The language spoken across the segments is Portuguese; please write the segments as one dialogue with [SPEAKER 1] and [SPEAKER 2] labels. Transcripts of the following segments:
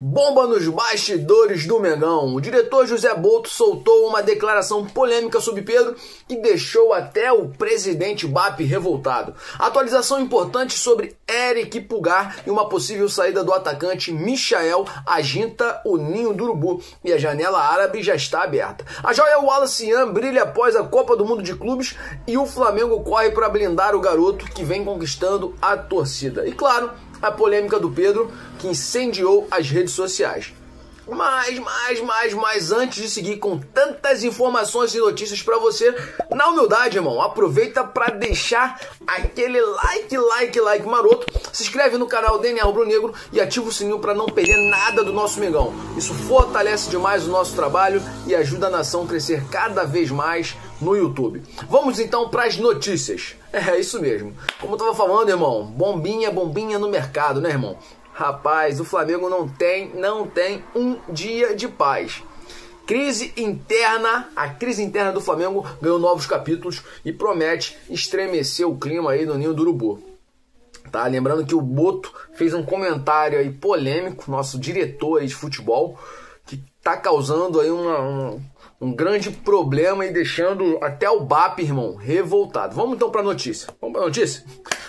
[SPEAKER 1] Bomba nos bastidores do Mengão. O diretor José Boto soltou uma declaração polêmica sobre Pedro que deixou até o presidente BAP revoltado. Atualização importante sobre Eric Pulgar e uma possível saída do atacante Michael agita o ninho do urubu e a janela árabe já está aberta. A joia Wallace Ian brilha após a Copa do Mundo de Clubes e o Flamengo corre para blindar o garoto que vem conquistando a torcida. E claro, a polêmica do Pedro que incendiou as redes sociais. Mas antes de seguir com tantas informações e notícias para você, na humildade, irmão, aproveita para deixar aquele like maroto, se inscreve no canal DNA Rubro Negro e ativa o sininho para não perder nada do nosso Mengão. Isso fortalece demais o nosso trabalho e ajuda a nação a crescer cada vez mais no YouTube. Vamos então para as notícias. É isso mesmo. Como eu tava falando, irmão, bombinha no mercado, né, irmão? Rapaz, o Flamengo não tem um dia de paz. A crise interna do Flamengo ganhou novos capítulos e promete estremecer o clima aí no ninho do urubu. Tá? Lembrando que o Boto fez um comentário aí polêmico, nosso diretor aí de futebol, que tá causando aí um grande problema e deixando até o BAP, irmão, revoltado. Vamos então para a notícia.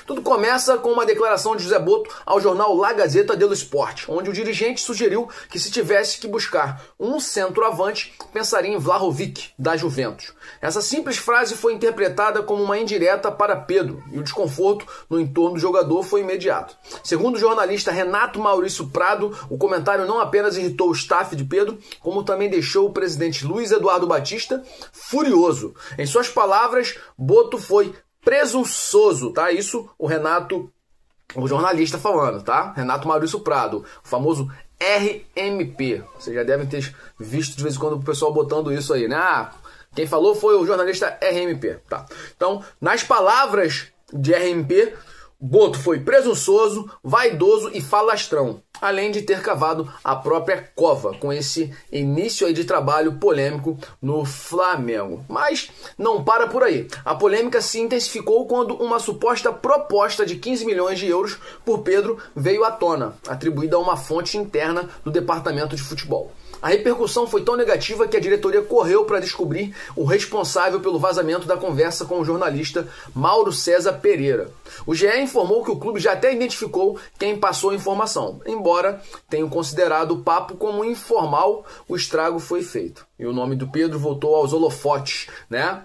[SPEAKER 1] Tudo começa com uma declaração de José Boto ao jornal La Gazzetta dello Sport, onde o dirigente sugeriu que se tivesse que buscar um centroavante, pensaria em Vlahovic, da Juventus. Essa simples frase foi interpretada como uma indireta para Pedro, e o desconforto no entorno do jogador foi imediato. Segundo o jornalista Renato Maurício Prado, o comentário não apenas irritou o staff de Pedro, como também deixou o presidente Luiz Eduardo Batista furioso. Em suas palavras, Boto foi presunçoso, tá? Isso o jornalista falando, tá? Renato Maurício Prado, o famoso RMP. Vocês já devem ter visto de vez em quando o pessoal botando isso aí, né? Quem falou foi o jornalista RMP, tá? Então, nas palavras de RMP, Boto foi presunçoso, vaidoso e falastrão, além de ter cavado a própria cova com esse início aí de trabalho polêmico no Flamengo. Mas não para por aí. A polêmica se intensificou quando uma suposta proposta de 15 milhões de euros por Pedro veio à tona, atribuída a uma fonte interna do departamento de futebol. A repercussão foi tão negativa que a diretoria correu para descobrir o responsável pelo vazamento da conversa com o jornalista Mauro César Pereira. O GE informou que o clube já até identificou quem passou a informação. Embora tenham considerado o papo como informal, o estrago foi feito. E o nome do Pedro voltou aos holofotes, né?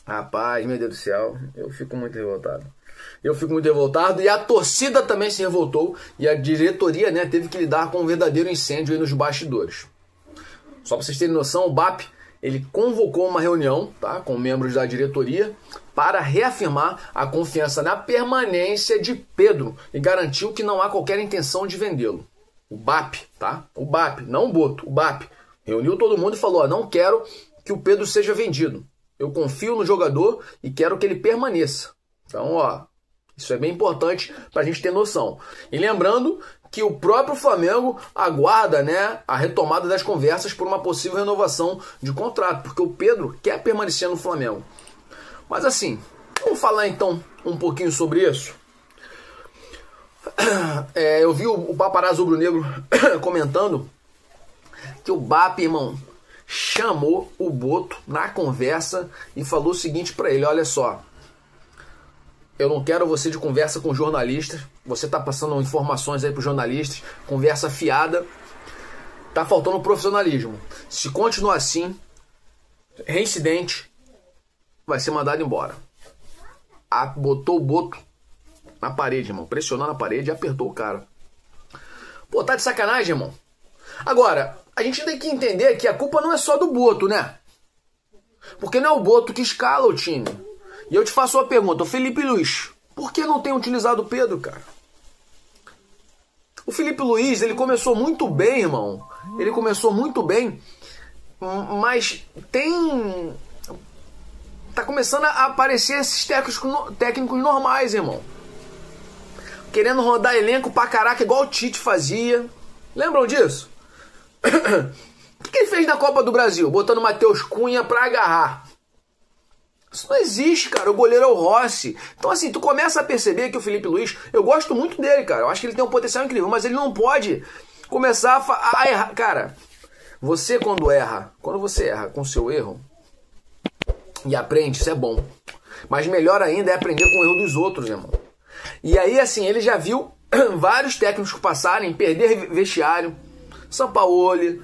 [SPEAKER 1] Rapaz, meu Deus do céu, eu fico muito revoltado e a torcida também se revoltou e a diretoria, né, teve que lidar com um verdadeiro incêndio aí nos bastidores. Só para vocês terem noção, o BAP ele convocou uma reunião, tá, com membros da diretoria para reafirmar a confiança na permanência de Pedro e garantiu que não há qualquer intenção de vendê-lo. O BAP, tá? O BAP, não o Boto, o BAP. Reuniu todo mundo e falou, ó, não quero que o Pedro seja vendido. Eu confio no jogador e quero que ele permaneça. Então, ó, isso é bem importante para a gente ter noção. E lembrando que o próprio Flamengo aguarda, né, a retomada das conversas por uma possível renovação de contrato, porque o Pedro quer permanecer no Flamengo. Mas assim, vamos falar então um pouquinho sobre isso. Eu vi o paparazzo rubro-negro comentando que o BAP, irmão, chamou o Boto na conversa e falou o seguinte para ele, olha só, eu não quero você de conversa com jornalistas. Você tá passando informações aí para jornalistas, conversa fiada. Tá faltando profissionalismo. Se continuar assim, reincidente, vai ser mandado embora. Botou o Boto na parede, irmão. Pressionou na parede e apertou o cara. Pô, tá de sacanagem, irmão. Agora, a gente tem que entender que a culpa não é só do Boto, né? Porque não é o Boto que escala o time. E eu te faço uma pergunta, o Felipe Luiz, por que não tem utilizado o Pedro, cara? O Felipe Luiz, ele começou muito bem, irmão. Ele começou muito bem, mas tá começando a aparecer esses técnicos normais, irmão. Querendo rodar elenco pra caraca, igual o Tite fazia. Lembram disso? O que ele fez na Copa do Brasil? Botando o Matheus Cunha pra agarrar. Isso não existe, cara. O goleiro é o Rossi. Então, assim, tu começa a perceber que o Felipe Luiz, eu gosto muito dele, cara. Eu acho que ele tem um potencial incrível, mas ele não pode começar a errar. Cara, você quando você erra com seu erro e aprende, isso é bom. Mas melhor ainda é aprender com o erro dos outros, irmão. E aí, assim, ele já viu vários técnicos passarem, perder vestiário. Sampaoli,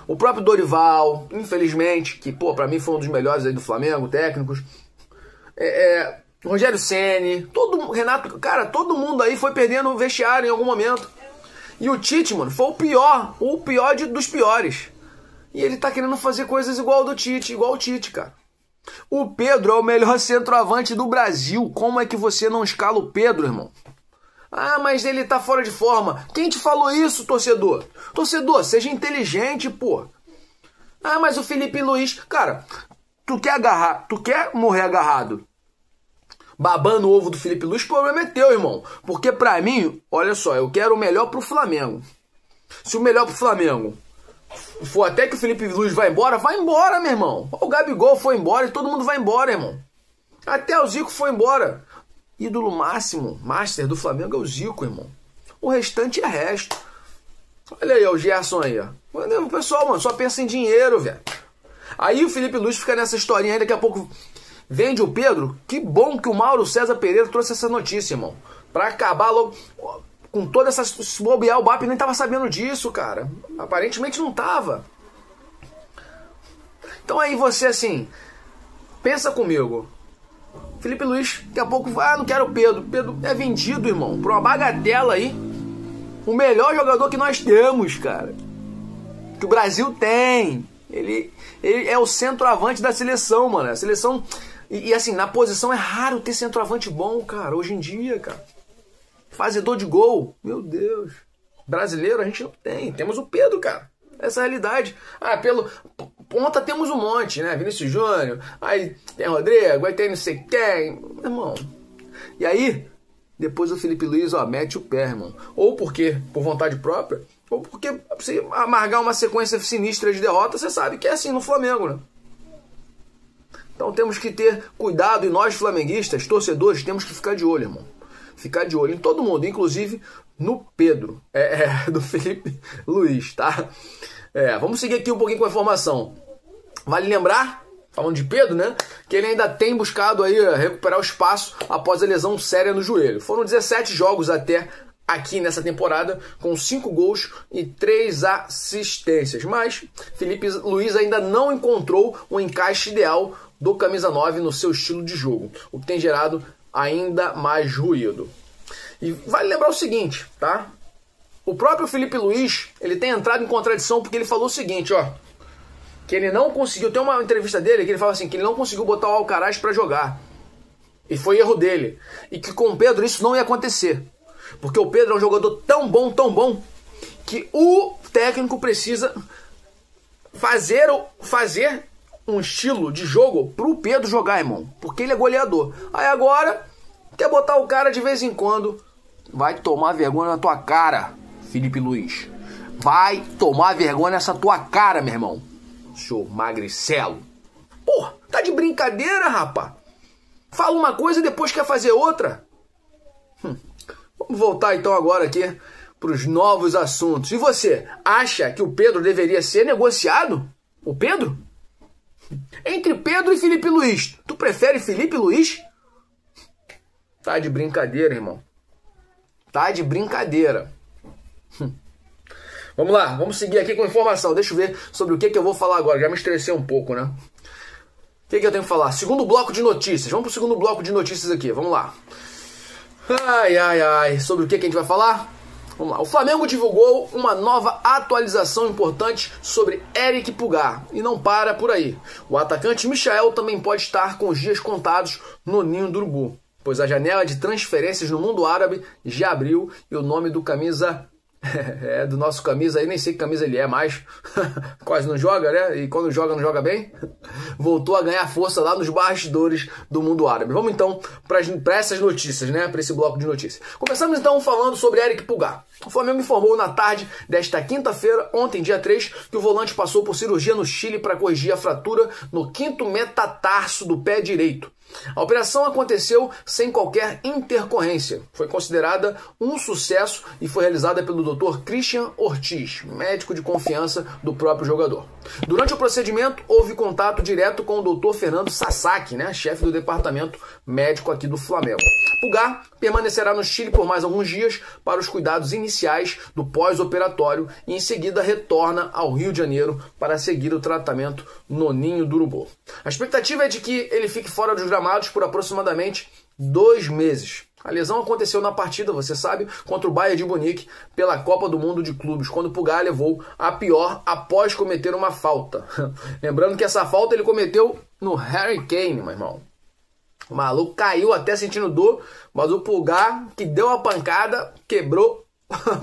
[SPEAKER 1] o próprio Dorival, infelizmente, que, pô, pra mim foi um dos melhores aí do Flamengo, técnicos. Rogério Ceni, Renato, cara, todo mundo aí foi perdendo o vestiário em algum momento. E o Tite, mano, foi o pior dos piores. E ele tá querendo fazer coisas igual o Tite, cara. O Pedro é o melhor centroavante do Brasil. Como é que você não escala o Pedro, irmão? Ah, mas ele tá fora de forma. Quem te falou isso, torcedor? Torcedor, seja inteligente, pô. Ah, mas o Felipe Luiz... Cara, tu quer morrer agarrado babando o ovo do Felipe Luiz? O problema é teu, irmão. Porque pra mim, olha só, eu quero o melhor pro Flamengo. Se o melhor pro Flamengo for até que o Felipe Luiz vai embora, meu irmão. O Gabigol foi embora e todo mundo vai embora, irmão. Até o Zico foi embora. Ídolo máximo, master do Flamengo é o Zico, irmão. O restante é resto. Olha aí, o Gerson aí, ó. O pessoal, mano, só pensa em dinheiro, velho. Aí o Felipe Luiz fica nessa historinha aí, daqui a pouco vende o Pedro. Que bom que o Mauro César Pereira trouxe essa notícia, irmão. Pra acabar logo com toda essa... Se bobear, o BAP nem tava sabendo disso, cara. Aparentemente não tava. Então aí você, assim, pensa comigo. Felipe Luiz, daqui a pouco, não quero o Pedro. Pedro é vendido, irmão, por uma bagatela aí. O melhor jogador que nós temos, cara. Que o Brasil tem. Ele é o centroavante da seleção, mano. A seleção... E assim, na posição é raro ter centroavante bom, cara. Hoje em dia, cara. Fazedor de gol. Meu Deus. Brasileiro a gente não tem. Temos o Pedro, cara. Essa é a realidade. Pelo ponta temos um monte, né? Vinícius Júnior. Aí tem Rodrigo. Aí tem não sei quem. Meu irmão. E aí, depois o Felipe Luiz, mete o pé, irmão. Ou porque por vontade própria, ou porque você amargar uma sequência sinistra de derrotas, você sabe que é assim no Flamengo, né? Então temos que ter cuidado, e nós flamenguistas, torcedores, temos que ficar de olho, irmão. Ficar de olho em todo mundo, inclusive no Pedro, do Felipe Luiz, tá? Vamos seguir aqui um pouquinho com a informação. Vale lembrar, falando de Pedro, né, que ele ainda tem buscado aí recuperar o espaço após a lesão séria no joelho. Foram 17 jogos até aqui nessa temporada, com 5 gols e 3 assistências. Mas Felipe Luiz ainda não encontrou o encaixe ideal do camisa 9 no seu estilo de jogo, o que tem gerado ainda mais ruído. E vale lembrar o seguinte, tá? O próprio Felipe Luiz, ele tem entrado em contradição porque ele falou o seguinte, que ele não conseguiu, tem uma entrevista dele que ele fala assim, que ele não conseguiu botar o Alcaraz para jogar. E foi erro dele. E que com o Pedro isso não ia acontecer. Porque o Pedro é um jogador tão bom, que o técnico precisa fazer um estilo de jogo pro Pedro jogar, irmão. Porque ele é goleador. Aí agora, quer botar o cara de vez em quando. Vai tomar vergonha na tua cara, Felipe Luiz. Vai tomar vergonha nessa tua cara, meu irmão. Seu magricelo. Porra, tá de brincadeira, rapá. Fala uma coisa e depois quer fazer outra. Vamos voltar então agora aqui para os novos assuntos. E você, acha que o Pedro deveria ser negociado? O Pedro? Entre Pedro e Felipe Luiz, tu prefere Felipe Luiz? Tá de brincadeira, irmão. Tá de brincadeira. Vamos lá, vamos seguir aqui com informação. Deixa eu ver sobre o que eu vou falar agora. Já me estressei um pouco, né? O que eu tenho que falar? Segundo bloco de notícias. Vamos pro segundo bloco de notícias aqui. Vamos lá. Sobre o que a gente vai falar? Vamos lá. O Flamengo divulgou uma nova atualização importante sobre Eric Pulgar. E não para por aí. O atacante Michael também pode estar com os dias contados no Ninho do Urubu, pois a janela de transferências no mundo árabe já abriu e o nome do camisa... do nosso camisa aí, nem sei que camisa ele é mais. Quase não joga, né? E quando joga, não joga bem. Voltou a ganhar força lá nos bastidores do mundo árabe. Vamos então para essas notícias, né? Para esse bloco de notícias. Começamos então falando sobre Eric Pulgar. O Flamengo informou na tarde desta quinta-feira, ontem, dia 3, que o volante passou por cirurgia no Chile para corrigir a fratura no 5º metatarso do pé direito. A operação aconteceu sem qualquer intercorrência. Foi considerada um sucesso e foi realizada pelo Dr. Christian Ortiz, médico de confiança do próprio jogador. Durante o procedimento, houve contato direto com o Dr. Fernando Sasaki, né, chefe do departamento médico aqui do Flamengo. Pulgar permanecerá no Chile por mais alguns dias para os cuidados iniciais do pós-operatório e em seguida retorna ao Rio de Janeiro para seguir o tratamento no Ninho do Urubu. A expectativa é de que ele fique fora dos gramados por aproximadamente 2 meses. A lesão aconteceu na partida, você sabe, contra o Bayern de Munique pela Copa do Mundo de Clubes, quando o Pulgar levou a pior após cometer uma falta. Lembrando que essa falta ele cometeu no Harry Kane, meu irmão. O maluco caiu até sentindo dor, mas o Pulgar, que deu a pancada, quebrou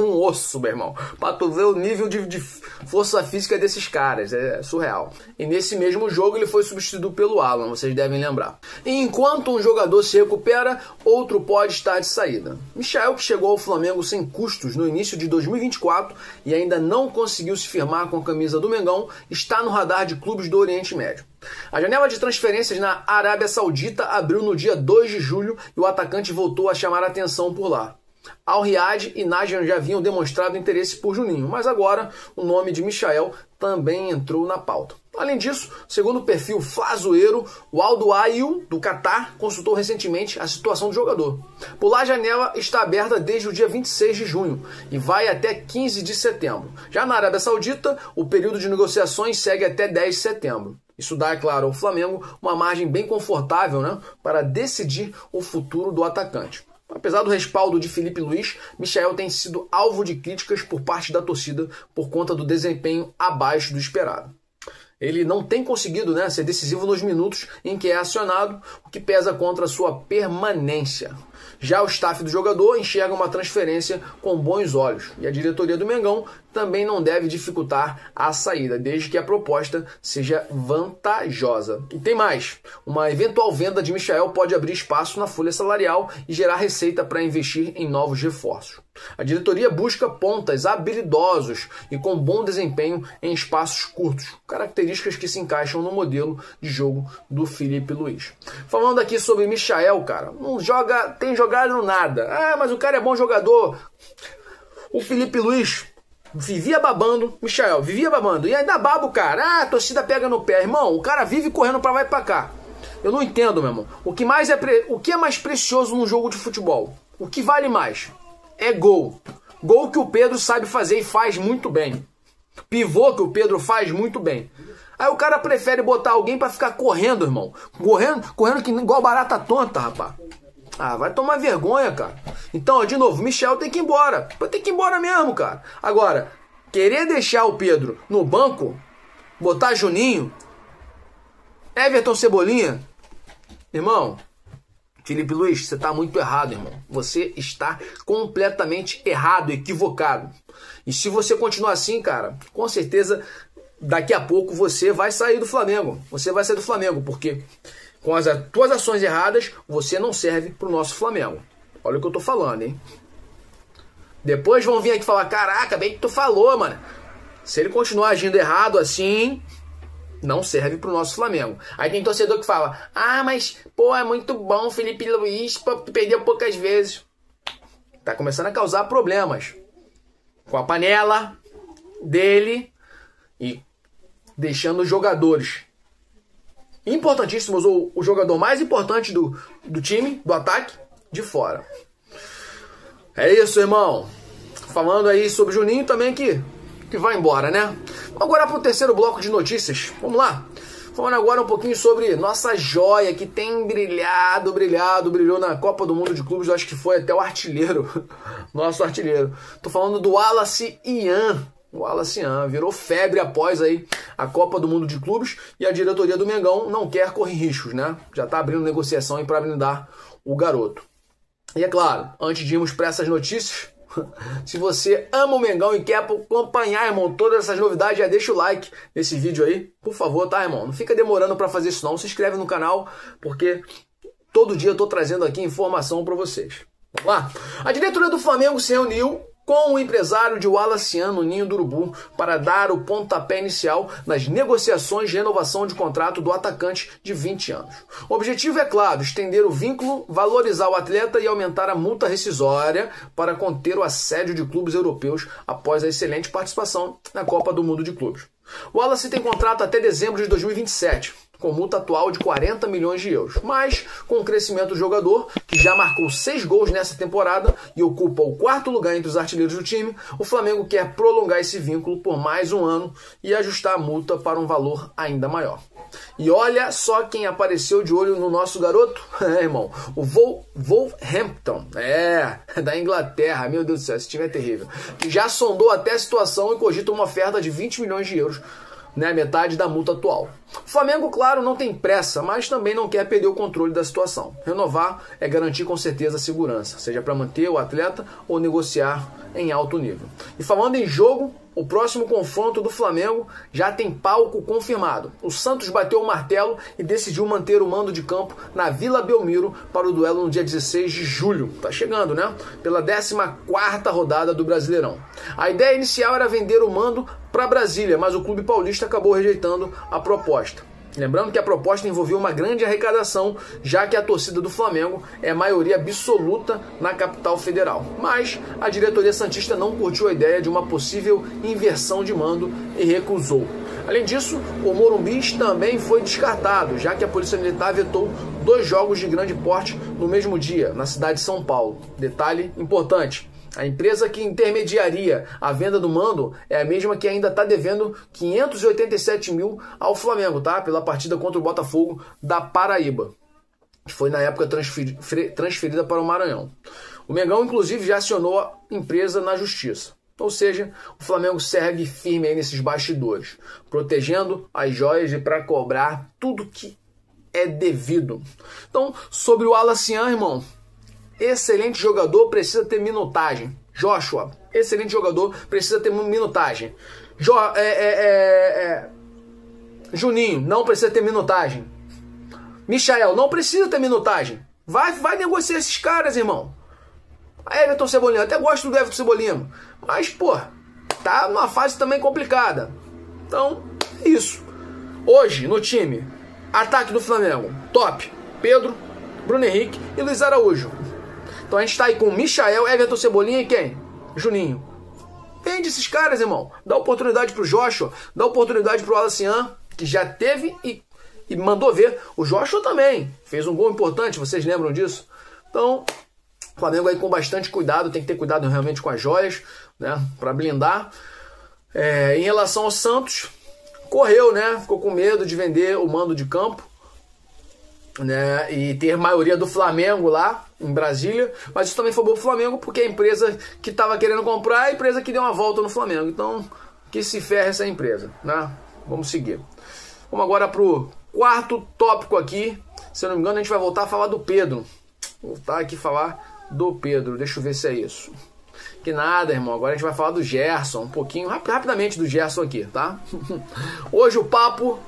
[SPEAKER 1] um osso, meu irmão. Pra tu ver o nível de força física desses caras. É surreal. E nesse mesmo jogo ele foi substituído pelo Alan, vocês devem lembrar. E enquanto um jogador se recupera, outro pode estar de saída. Michael, que chegou ao Flamengo sem custos no início de 2024 e ainda não conseguiu se firmar com a camisa do Mengão, está no radar de clubes do Oriente Médio. A janela de transferências na Arábia Saudita abriu no dia 2 de julho e o atacante voltou a chamar a atenção por lá. Al Riyad e Najan já haviam demonstrado interesse por Juninho, mas agora o nome de Michael também entrou na pauta. Além disso, segundo o perfil Flazoeiro, o Al Duhail do Catar consultou recentemente a situação do jogador. Por lá, a janela está aberta desde o dia 26 de junho e vai até 15 de setembro. Já na Arábia Saudita, o período de negociações segue até 10 de setembro. Isso dá, é claro, ao Flamengo uma margem bem confortável, né, para decidir o futuro do atacante. Apesar do respaldo de Felipe Luiz, Michael tem sido alvo de críticas por parte da torcida por conta do desempenho abaixo do esperado. Ele não tem conseguido, né, ser decisivo nos minutos em que é acionado, o que pesa contra a sua permanência. Já o staff do jogador enxerga uma transferência com bons olhos e a diretoria do Mengão também não deve dificultar a saída, desde que a proposta seja vantajosa. E tem mais, uma eventual venda de Michael pode abrir espaço na folha salarial e gerar receita para investir em novos reforços. A diretoria busca pontas habilidosos e com bom desempenho em espaços curtos, características que se encaixam no modelo de jogo do Felipe Luiz. Falando aqui sobre Michael, cara, não tem jogado nada. Ah, mas o cara é bom jogador. O Felipe Luiz vivia babando, Michael vivia babando, e ainda baba o cara. Ah, a torcida pega no pé, irmão. O cara vive correndo pra lá e pra cá. Eu não entendo, meu irmão. O que é mais precioso num jogo de futebol? O que vale mais? É gol. Gol que o Pedro sabe fazer e faz muito bem. Pivô que o Pedro faz muito bem. Aí o cara prefere botar alguém pra ficar correndo, irmão. Correndo que igual barata tonta, rapaz. Ah, vai tomar vergonha, cara. Então, ó, de novo, Michel tem que ir embora. Vai ter que ir embora mesmo, cara. Agora, querer deixar o Pedro no banco, botar Juninho, Everton Cebolinha, irmão, Felipe Luiz, você tá muito errado, irmão. Você está completamente errado, equivocado. E se você continuar assim, cara, com certeza, daqui a pouco você vai sair do Flamengo. Você vai sair do Flamengo, porque com as tuas ações erradas, você não serve pro nosso Flamengo. Olha o que eu tô falando, hein? Depois vão vir aqui falar, caraca, bem que tu falou, mano. Se ele continuar agindo errado assim, não serve pro nosso Flamengo. Aí tem torcedor que fala, ah, mas, pô, é muito bom o Felipe Luiz, pô, perdeu poucas vezes. Tá começando a causar problemas com a panela dele e deixando os jogadores importantíssimos, ou o jogador mais importante do time, do ataque, de fora. É isso, irmão. Falando aí sobre Juninho também que vai embora, né? Vamos agora para o terceiro bloco de notícias. Vamos lá. Falando agora um pouquinho sobre nossa joia que tem brilhou na Copa do Mundo de Clubes. Eu acho que foi até o artilheiro, nosso artilheiro. Tô falando do Wallace Ian. O Wallace Ian virou febre após aí a Copa do Mundo de Clubes e a diretoria do Mengão não quer correr riscos, né? Já tá abrindo negociação para blindar o garoto. E é claro, antes de irmos para essas notícias, se você ama o Mengão e quer acompanhar, irmão, todas essas novidades, já deixa o like nesse vídeo aí, por favor, tá, irmão? Não fica demorando para fazer isso não, se inscreve no canal, porque todo dia eu tô trazendo aqui informação para vocês. Vamos lá? A diretoria do Flamengo se reuniu com o empresário de Wallacian no Ninho do Urubu para dar o pontapé inicial nas negociações de renovação de contrato do atacante de 20 anos. O objetivo é claro, estender o vínculo, valorizar o atleta e aumentar a multa rescisória para conter o assédio de clubes europeus após a excelente participação na Copa do Mundo de Clubes. O Wallace tem contrato até dezembro de 2027, com multa atual de 40 milhões de euros. Mas, com o crescimento do jogador, que já marcou 6 gols nessa temporada e ocupa o 4º lugar entre os artilheiros do time, o Flamengo quer prolongar esse vínculo por mais um ano e ajustar a multa para um valor ainda maior. E olha só quem apareceu de olho no nosso garoto, irmão, o Wolverhampton, da Inglaterra, meu Deus do céu, esse time é terrível, que já sondou até a situação e cogita uma oferta de 20 milhões de euros, né, metade da multa atual. O Flamengo, claro, não tem pressa, mas também não quer perder o controle da situação. Renovar é garantir com certeza a segurança, seja para manter o atleta ou negociar em alto nível. E falando em jogo, o próximo confronto do Flamengo já tem palco confirmado. O Santos bateu o martelo e decidiu manter o mando de campo na Vila Belmiro para o duelo no dia 16 de julho. Tá chegando, né? Pela 14ª rodada do Brasileirão. A ideia inicial era vender o mando para Brasília, mas o clube paulista acabou rejeitando a proposta. Lembrando que a proposta envolvia uma grande arrecadação, já que a torcida do Flamengo é maioria absoluta na capital federal. Mas a diretoria santista não curtiu a ideia de uma possível inversão de mando e recusou. Além disso, o Morumbi também foi descartado, já que a Polícia Militar vetou 2 jogos de grande porte no mesmo dia, na cidade de São Paulo. Detalhe importante. A empresa que intermediaria a venda do mando é a mesma que ainda está devendo 587 mil ao Flamengo, tá? Pela partida contra o Botafogo da Paraíba, que foi na época transferida para o Maranhão. O Mengão, inclusive, já acionou a empresa na justiça. Ou seja, o Flamengo segue firme aí nesses bastidores, protegendo as joias e para cobrar tudo que é devido. Então, sobre o Wallacian, irmão, excelente jogador, precisa ter minutagem. Joshua, excelente jogador, precisa ter minutagem. Juninho, não precisa ter minutagem. Michael, não precisa ter minutagem. Vai negociar esses caras, irmão. Everton Cebolinha, até gosto do Everton Cebolinha, mas, pô, tá numa fase também complicada. Então, é isso. Hoje, no time, ataque do Flamengo, top. Pedro, Bruno Henrique e Luiz Araújo. Então a gente tá aí com Michael, Everton Cebolinha e quem? Juninho. Vende esses caras, irmão. Dá oportunidade pro Joshua, dá oportunidade pro Wallacian, que já teve e mandou ver. O Joshua também fez um gol importante, vocês lembram disso? Então, o Flamengo aí com bastante cuidado, tem que ter cuidado realmente com as joias, né? Pra blindar. Em relação ao Santos, correu, né? Ficou com medo de vender o mando de campo, né, e ter maioria do Flamengo lá em Brasília, mas isso também foi bom pro Flamengo, porque a empresa que estava querendo comprar, a empresa que deu uma volta no Flamengo. Então, que se ferre essa empresa, né? Vamos seguir. Vamos agora pro 4º tópico aqui. Se eu não me engano, a gente vai voltar a falar do Pedro. Voltar aqui a falar do Pedro. Deixa eu ver se é isso. Que nada, irmão. Agora a gente vai falar do Gerson. Um pouquinho, rapidamente do Gerson aqui, tá? Hoje o papo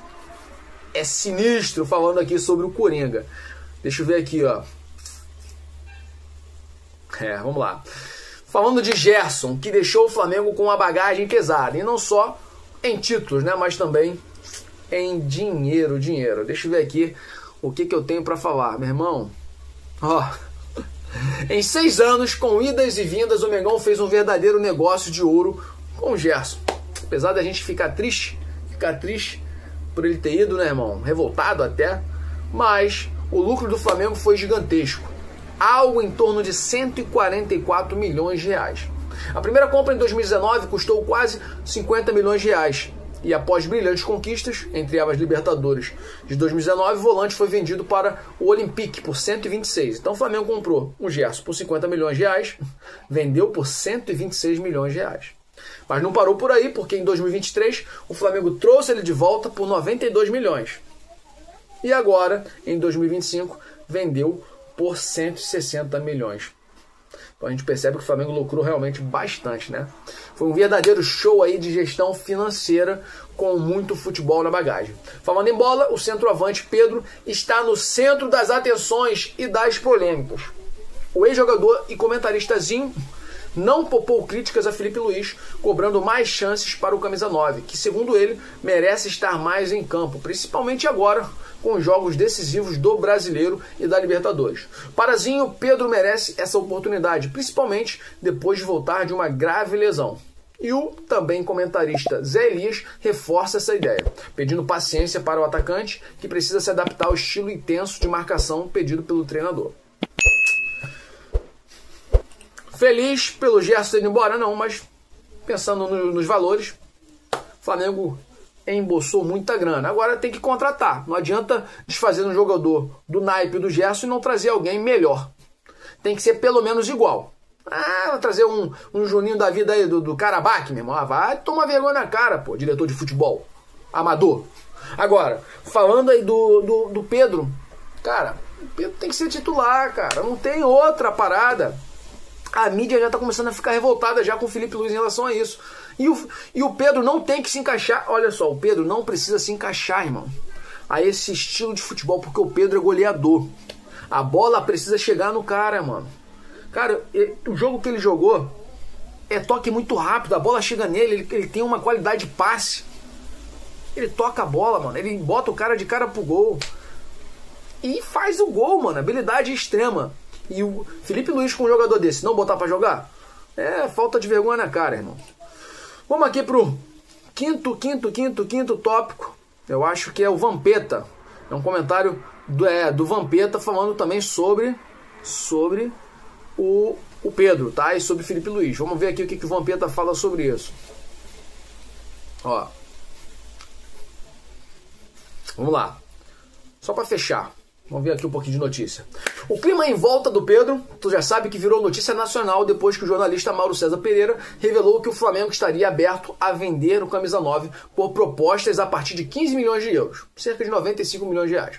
[SPEAKER 1] é sinistro, falando aqui sobre o Coringa. Deixa eu ver aqui, ó. Vamos lá. Falando de Gerson, que deixou o Flamengo com uma bagagem pesada. E não só em títulos, né? Mas também em dinheiro. Deixa eu ver aqui o que eu tenho pra falar, meu irmão. Ó. Em 6 anos, com idas e vindas, o Mengão fez um verdadeiro negócio de ouro com o Gerson. Apesar da gente ficar triste por ele ter ido, né, irmão? Revoltado até. Mas o lucro do Flamengo foi gigantesco. Algo em torno de 144 milhões de reais. A primeira compra em 2019 custou quase 50 milhões de reais. E após brilhantes conquistas, entre elas Libertadores de 2019, o volante foi vendido para o Olympique por 126. Então o Flamengo comprou o Gerson por 50 milhões de reais, vendeu por 126 milhões de reais. Mas não parou por aí, porque em 2023 o Flamengo trouxe ele de volta por 92 milhões. E agora, em 2025, vendeu por 160 milhões. Então a gente percebe que o Flamengo lucrou realmente bastante, né? Foi um verdadeiro show aí de gestão financeira com muito futebol na bagagem. Falando em bola, o centroavante Pedro está no centro das atenções e das polêmicas. O ex-jogador e comentarista Zinho não poupou críticas a Felipe Luiz, cobrando mais chances para o camisa 9, que segundo ele merece estar mais em campo, principalmente agora com os jogos decisivos do Brasileiro e da Libertadores. Parazinho, Pedro merece essa oportunidade, principalmente depois de voltar de uma grave lesão. E o também comentarista Zé Elias reforça essa ideia, pedindo paciência para o atacante, que precisa se adaptar ao estilo intenso de marcação pedido pelo treinador. Feliz pelo Gerson indo embora? Não, mas pensando nos valores, o Flamengo embolsou muita grana. Agora tem que contratar. Não adianta desfazer um jogador do naipe do Gerson e não trazer alguém melhor. Tem que ser pelo menos igual. Vou trazer um Juninho da vida aí do Carabaque, meu irmão. Vai tomar vergonha na cara, pô, diretor de futebol. Amador. Agora, falando aí do Pedro, cara, o Pedro tem que ser titular, cara. Não tem outra parada. A mídia já tá começando a ficar revoltada já com o Felipe Luiz em relação a isso. E o Pedro não tem que se encaixar. Olha só, o Pedro não precisa se encaixar, irmão, a esse estilo de futebol, porque o Pedro é goleador. A bola precisa chegar no cara, mano. Cara, o jogo que ele jogou é toque muito rápido, a bola chega nele, ele tem uma qualidade de passe. Ele toca a bola, mano, ele bota o cara de cara pro gol. E faz o gol, mano, habilidade extrema. E o Felipe Luiz com um jogador desse, não botar pra jogar? É falta de vergonha na cara, irmão. Vamos aqui pro quinto tópico. Eu acho que é o Vampeta. É um comentário do Vampeta falando também sobre o Pedro, tá? E sobre Felipe Luiz. Vamos ver aqui o que o Vampeta fala sobre isso. Ó. Vamos lá. Só para fechar. Vamos ver aqui um pouquinho de notícia. O clima em volta do Pedro, tu já sabe que virou notícia nacional depois que o jornalista Mauro César Pereira revelou que o Flamengo estaria aberto a vender o camisa 9 por propostas a partir de 15 milhões de euros, cerca de 95 milhões de reais.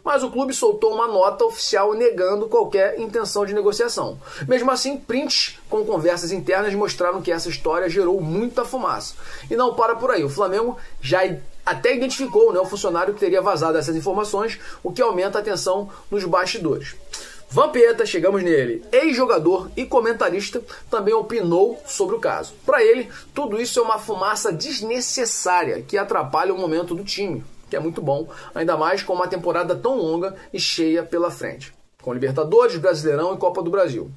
[SPEAKER 1] Mas o clube soltou uma nota oficial negando qualquer intenção de negociação. Mesmo assim, prints com conversas internas mostraram que essa história gerou muita fumaça. E não para por aí. O Flamengo já até identificou, né, o funcionário que teria vazado essas informações, o que aumenta a tensão nos bastidores. Vampeta, chegamos nele, ex-jogador e comentarista, também opinou sobre o caso. Para ele, tudo isso é uma fumaça desnecessária que atrapalha o momento do time, que é muito bom, ainda mais com uma temporada tão longa e cheia pela frente, com Libertadores, Brasileirão e Copa do Brasil.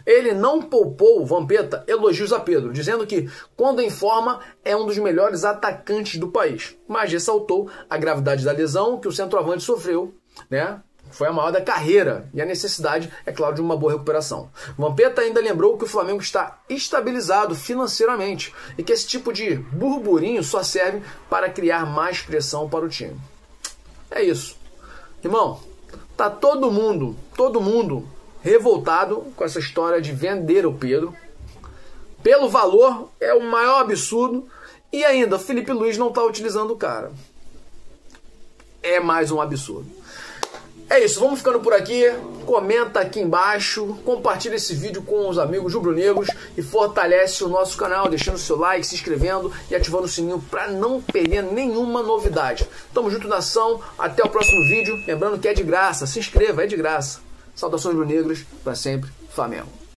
[SPEAKER 1] Ele não poupou, Vampeta, elogios a Pedro, dizendo que, quando em forma, é um dos melhores atacantes do país, mas ressaltou a gravidade da lesão que o centroavante sofreu, né? Foi a maior da carreira e a necessidade, é claro, de uma boa recuperação. Vampeta ainda lembrou que o Flamengo está estabilizado financeiramente e que esse tipo de burburinho só serve para criar mais pressão para o time. É isso. Irmão, tá todo mundo revoltado com essa história de vender o Pedro. Pelo valor, é o maior absurdo. E ainda, Felipe Luiz não está utilizando o cara. É mais um absurdo. É isso, vamos ficando por aqui. Comenta aqui embaixo, compartilha esse vídeo com os amigos rubro-negros e fortalece o nosso canal, deixando seu like, se inscrevendo e ativando o sininho para não perder nenhuma novidade. Tamo junto, nação, até o próximo vídeo. Lembrando que é de graça, se inscreva, é de graça. Saudações rubro-negras, para sempre, Flamengo.